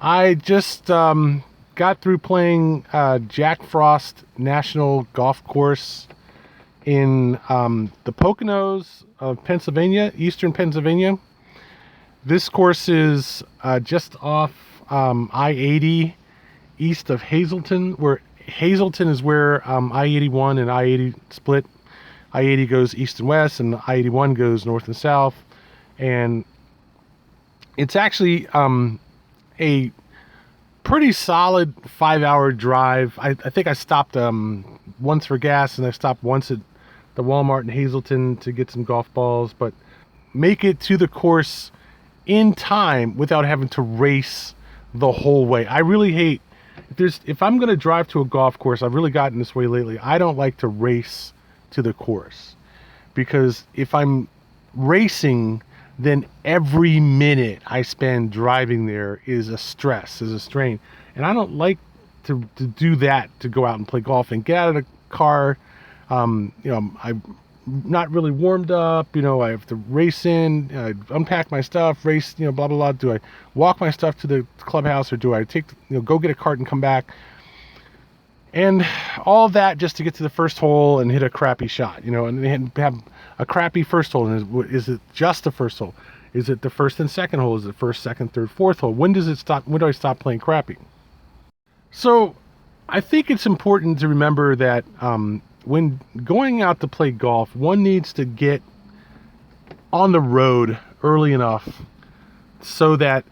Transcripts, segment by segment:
I just got through playing Jack Frost National Golf Course in the Poconos of Pennsylvania, eastern Pennsylvania. This course is just off I-80 east of Hazleton, where Hazleton is where I-81 and I-80 split. I-80 goes east and west, and I-81 goes north and south. And it's actually a pretty solid 5-hour drive. I think I stopped once for gas, and I stopped once at the Walmart in Hazleton to get some golf balls, but make it to the course in time without having to race the whole way. I really hate, if I'm going to drive to a golf course, I've really gotten this way lately, I don't like to race to the course, because if I'm racing, then every minute I spend driving there is a stress, is a strain. And I don't like to do that, to go out and play golf and get out of the car. I'm not really warmed up. I have to race in, unpack my stuff, race, blah, blah, blah. Do I walk my stuff to the clubhouse, or do I go get a cart and come back? And all that just to get to the first hole and hit a crappy shot, and have a crappy first hole. And is it just the first hole? Is it the first and second hole? Is it first, second, third, fourth hole? When does it stop? When do I stop playing crappy? So I think it's important to remember that when going out to play golf, one needs to get on the road early enough so that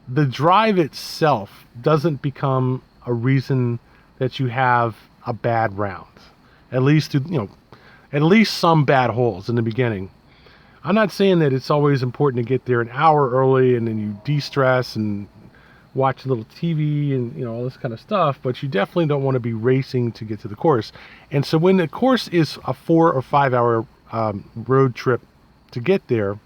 the drive itself doesn't become a reason that you have a bad round. At least some bad holes in the beginning. I'm not saying that it's always important to get there an hour early and then you de-stress and watch a little TV and all this kind of stuff, but you definitely don't want to be racing to get to the course. And so when the course is a 4 or 5 hour road trip to get there,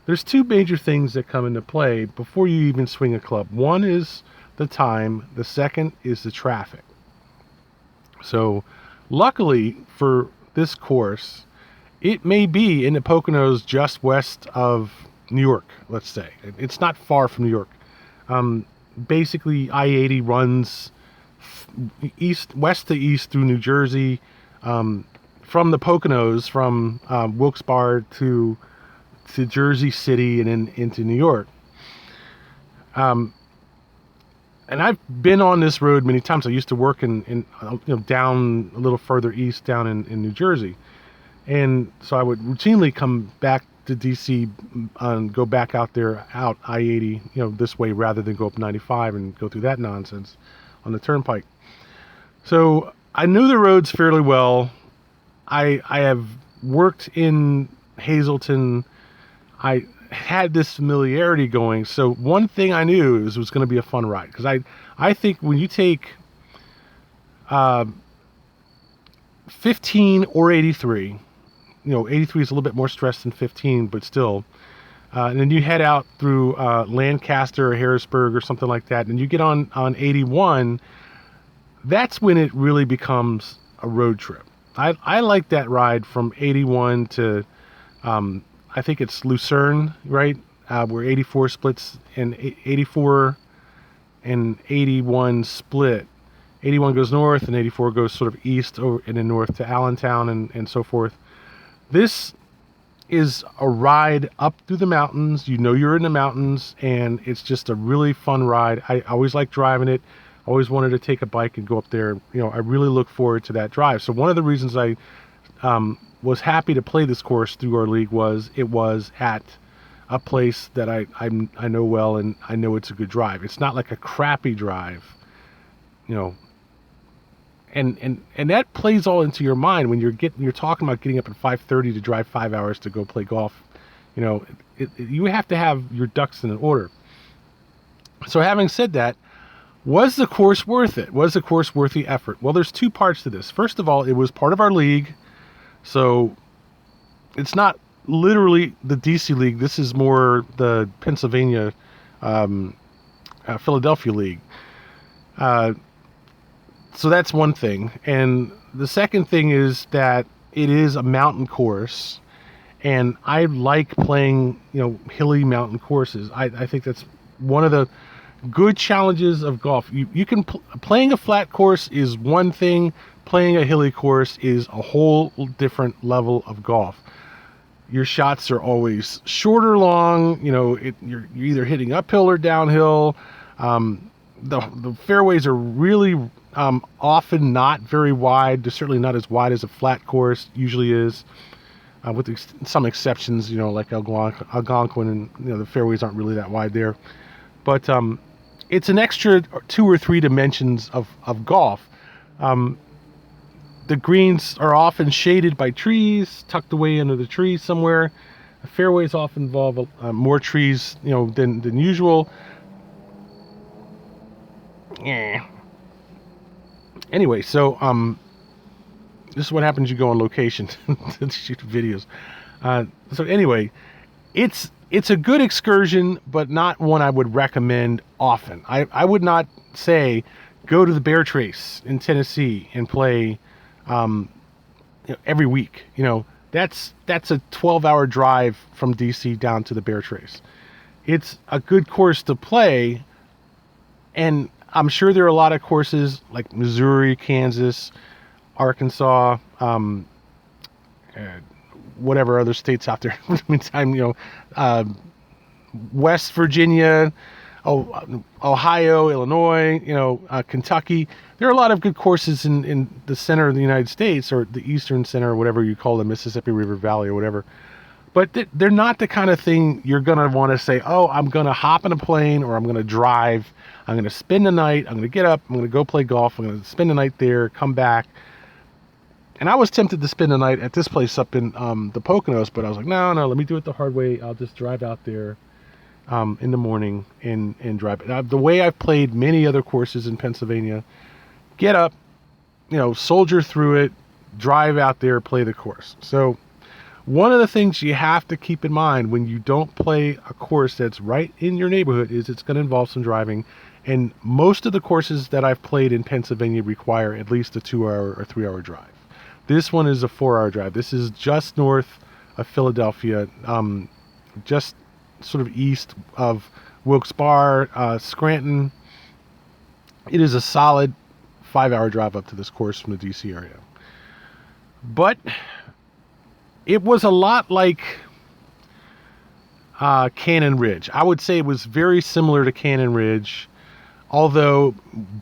there's two major things that come into play before you even swing a club. One is the time, the second is the traffic. So luckily for this course, it may be in the Poconos just west of New York, let's say. It's not far from New York. Basically I-80 runs west to east through New Jersey, from the Poconos, from Wilkes-Barre to Jersey City and then into New York. And I've been on this road many times. I used to work in down a little further east, down in New Jersey, and so I would routinely come back to DC and go back out there, out I-80, this way, rather than go up 95 and go through that nonsense on the turnpike. So I knew the roads fairly well. I have worked in Hazleton. I had this familiarity going. So one thing I knew it was going to be a fun ride, because I think when you take 15 or 83, 83 is a little bit more stress than 15, but still. And then you head out through Lancaster or Harrisburg or something like that, and you get on 81. That's when it really becomes a road trip. I like that ride from 81 to, I think it's Lucerne, right? Where 84 splits, and 84 and 81 split. 81 goes north, and 84 goes sort of east over and then north to Allentown and so forth. This is a ride up through the mountains. You're in the mountains, and it's just a really fun ride. I always like driving it. Always wanted to take a bike and go up there. I really look forward to that drive. So one of the reasons I was happy to play this course through our league was it was at a place that I know well, and I know it's a good drive. It's not like a crappy drive, And that plays all into your mind when you're talking about getting up at 5:30 to drive 5 hours to go play golf. You have to have your ducks in order. So having said that, was the course worth it? Was the course worth the effort? Well, there's two parts to this. First of all, it was part of our league, so it's not literally the DC league. This is more the Pennsylvania, Philadelphia league. So that's one thing. And the second thing is that it is a mountain course, and I like playing, hilly mountain courses. I think that's one of the good challenges of golf. You can playing a flat course is one thing. Playing a hilly course is a whole different level of golf. Your shots are always short or long. You're either hitting uphill or downhill. The fairways are really often not very wide. They're certainly not as wide as a flat course usually is, with some exceptions. Like Algonquin, and the fairways aren't really that wide there. But it's an extra 2 or 3 dimensions of golf. The greens are often shaded by trees, tucked away under the trees somewhere. The fairways often involve more trees, than usual. Yeah. Anyway, so this is what happens. You go on location to shoot videos. So anyway, it's a good excursion, but not one I would recommend often. I would not say go to the Bear Trace in Tennessee and play every week. That's a 12-hour drive from DC down to the Bear Trace. It's a good course to play, and I'm sure there are a lot of courses like Missouri, Kansas, Arkansas, whatever other states out there. In the meantime, West Virginia, Ohio, Illinois, Kentucky. There are a lot of good courses in the center of the United States, or the eastern center, or whatever you call the Mississippi River Valley or whatever. But they're not the kind of thing you're going to want to say, oh, I'm going to hop in a plane, or I'm going to drive. I'm going to spend the night. I'm going to get up. I'm going to go play golf. I'm going to spend the night there, come back. And I was tempted to spend the night at this place up in the Poconos, but I was like, no, let me do it the hard way. I'll just drive out there in the morning and drive. The way I've played many other courses in Pennsylvania, get up, soldier through it, drive out there, play the course. So one of the things you have to keep in mind when you don't play a course that's right in your neighborhood is it's going to involve some driving. And most of the courses that I've played in Pennsylvania require at least a 2-hour or 3-hour drive. This one is a 4-hour drive. This is just north of Philadelphia, just sort of east of Wilkes-Barre, Scranton. It is a solid 5-hour drive up to this course from the DC area. But it was a lot like Cannon Ridge. I would say it was very similar to Cannon Ridge, although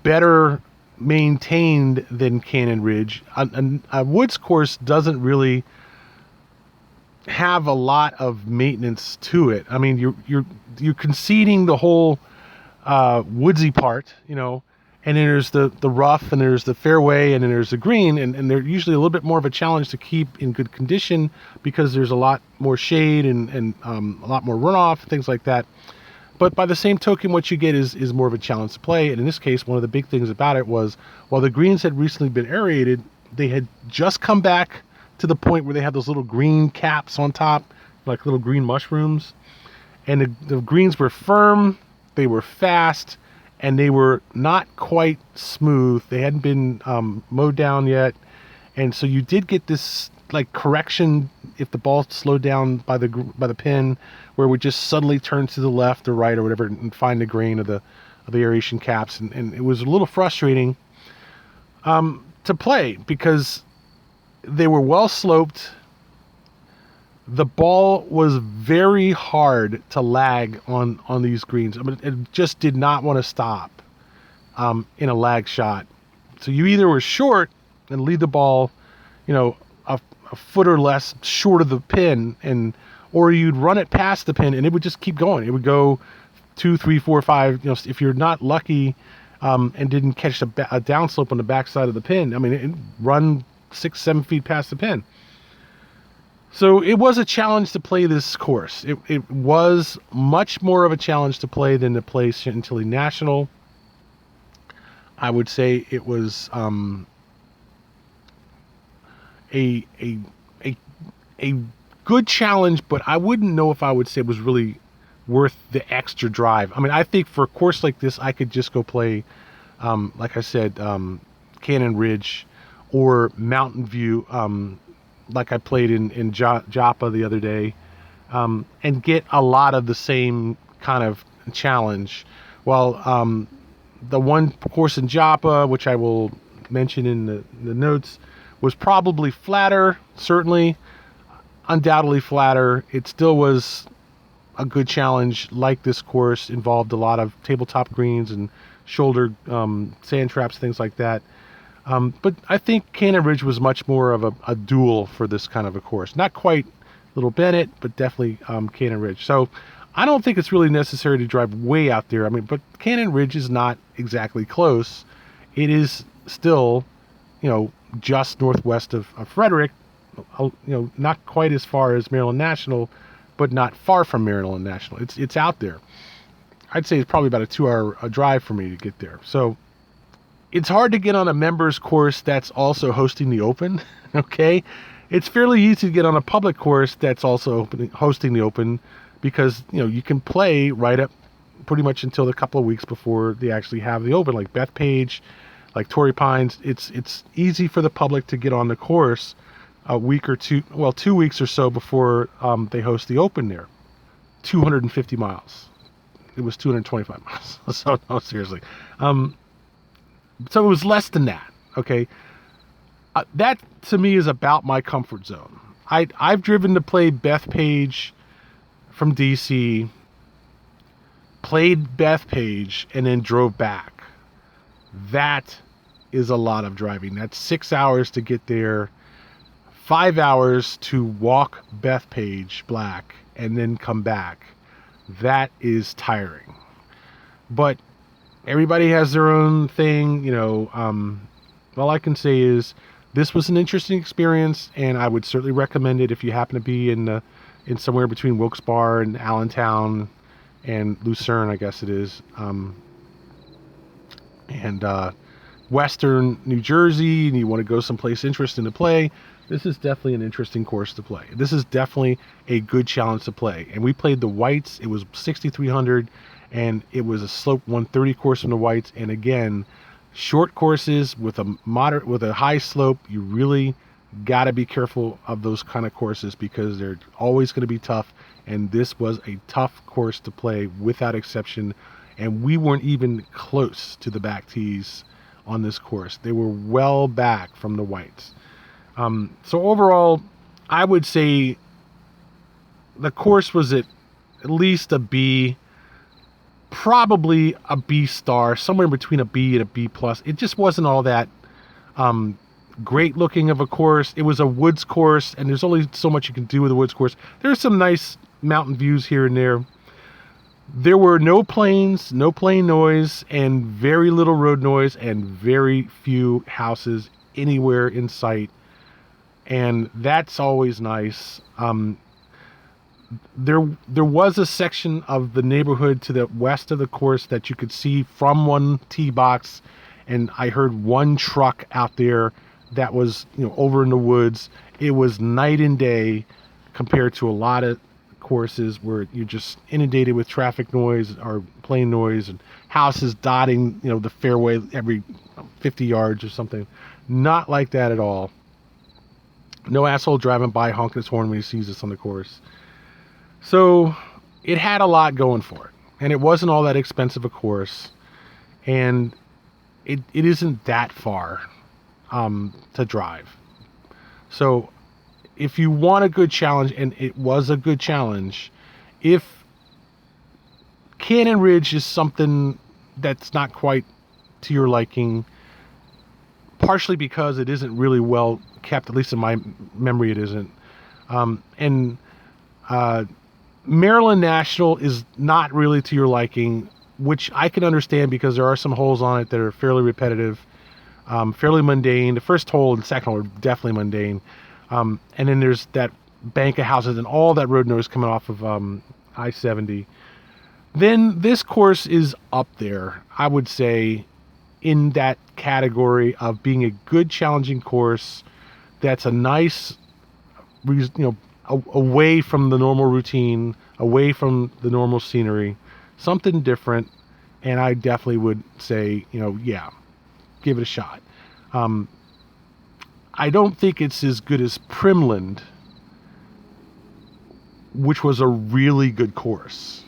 better maintained than Cannon Ridge. A woods course doesn't really have a lot of maintenance to it. I mean, you're conceding the whole woodsy part, and then there's the rough, and there's the fairway, and then there's the green, and they're usually a little bit more of a challenge to keep in good condition because there's a lot more shade and a lot more runoff, things like that. But by the same token, what you get is more of a challenge to play. And in this case, one of the big things about it was, while the greens had recently been aerated, they had just come back to the point where they had those little green caps on top, like little green mushrooms. And the greens were firm, they were fast, and they were not quite smooth. They hadn't been mowed down yet. And so you did get this like correction if the ball slowed down by the pin, where it would just suddenly turn to the left or right or whatever and find the grain of the aeration caps. And it was a little frustrating to play because they were well sloped. The ball was very hard to lag on these greens. I mean, it just did not want to stop in a lag shot. So you either were short and lead the ball, a foot or less short of the pin, or you'd run it past the pin and it would just keep going. It would go 2, 3, 4, 5. If you're not lucky and didn't catch a downslope on the backside of the pin, I mean, it run 6, 7 feet past the pin. So it was a challenge to play this course. It was much more of a challenge to play than to play Chantilly National. I would say it was a good challenge, but I wouldn't know if I would say it was really worth the extra drive. I mean, I think for a course like this, I could just go play, like I said, Cannon Ridge or Mountain View, like I played in Joppa the other day, and get a lot of the same kind of challenge while the one course in Joppa, which I will mention in the notes, was probably flatter, certainly, undoubtedly flatter. It still was a good challenge. Like this course, involved a lot of tabletop greens and shoulder sand traps, things like that. But I think Cannon Ridge was much more of a duel for this kind of a course. Not quite Little Bennett, but definitely Cannon Ridge. So I don't think it's really necessary to drive way out there. I mean, but Cannon Ridge is not exactly close. It is still, just northwest of Frederick, not quite as far as Maryland National, but not far from Maryland National. It's out there. I'd say it's probably about a 2-hour drive for me to get there. So it's hard to get on a members course that's also hosting the Open, okay? It's fairly easy to get on a public course that's also hosting the Open because, you can play right up pretty much until a couple of weeks before they actually have the Open, like Bethpage, like Torrey Pines. It's easy for the public to get on the course a week or 2 weeks or so before they host the Open there. 250 miles. It was 225 miles. So, no, seriously. So it was less than that, okay? That, to me, is about my comfort zone. I've driven to play Bethpage from D.C., played Bethpage, and then drove back. That is a lot of driving. That's 6 hours to get there, 5 hours to walk Bethpage Black, and then come back. That is tiring. But everybody has their own thing, all I can say is this was an interesting experience, and I would certainly recommend it if you happen to be in somewhere between Wilkes-Barre and Allentown and Lucerne, I guess it is, and Western New Jersey, and you want to go someplace interesting to play. This is definitely an interesting course to play. This is definitely a good challenge to play. And we played the Whites. It was 6,300, and it was a slope 130 course from the Whites. And again, short courses with a high slope. You really got to be careful of those kind of courses because they're always going to be tough. And this was a tough course to play without exception. And we weren't even close to the back tees on this course. They were well back from the Whites. So overall, I would say the course was at least a B, probably a B star, somewhere between a B and a B plus. It just wasn't all that great looking of a course. It was a woods course, and there's only so much you can do with a woods course. There's some nice mountain views here and there. There were no planes, no plane noise, and very little road noise, and very few houses anywhere in sight. And that's always nice. There was a section of the neighborhood to the west of the course that you could see from one tee box, and I heard one truck out there that was over in the woods. It was night and day compared to a lot of courses where you're just inundated with traffic noise or plane noise and houses dotting the fairway every 50 yards or something. Not like that at all. No asshole driving by honking his horn when he sees us on the course. So it had a lot going for it. And it wasn't all that expensive a course. And it isn't that far to drive. So if you want a good challenge, and it was a good challenge, if Cannon Ridge is something that's not quite to your liking, partially because it isn't really well kept, at least in my memory it isn't. And Maryland National is not really to your liking, which I can understand because there are some holes on it that are fairly repetitive, fairly mundane. The first hole and second hole are definitely mundane. And then there's that bank of houses and all that road noise coming off of I-70. Then this course is up there, I would say, in that category of being a good challenging course that's a nice, away from the normal routine, away from the normal scenery, something different. And I definitely would say, yeah, give it a shot. I don't think it's as good as Primland, which was a really good course.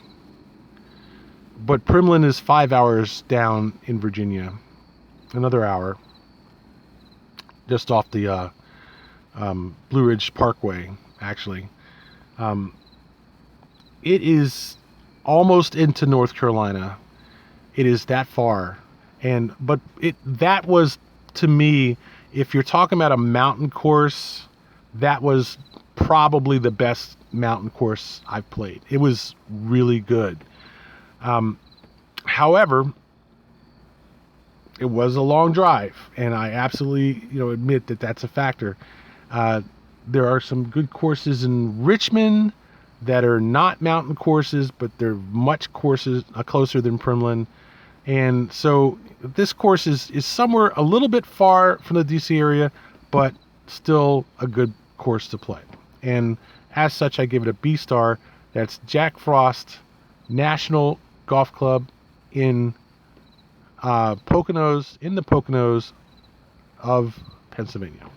But Primlin is 5 hours down in Virginia, another hour, just off the Blue Ridge Parkway, actually. It is almost into North Carolina. It is that far. But that was, to me, if you're talking about a mountain course, that was probably the best mountain course I've played. It was really good. However, it was a long drive, and I absolutely, admit that that's a factor. There are some good courses in Richmond that are not mountain courses, but they're much closer than Primlin. And so this course is somewhere a little bit far from the DC area, but still a good course to play. And as such, I give it a B star. That's Jack Frost National Golf Club in the Poconos of Pennsylvania.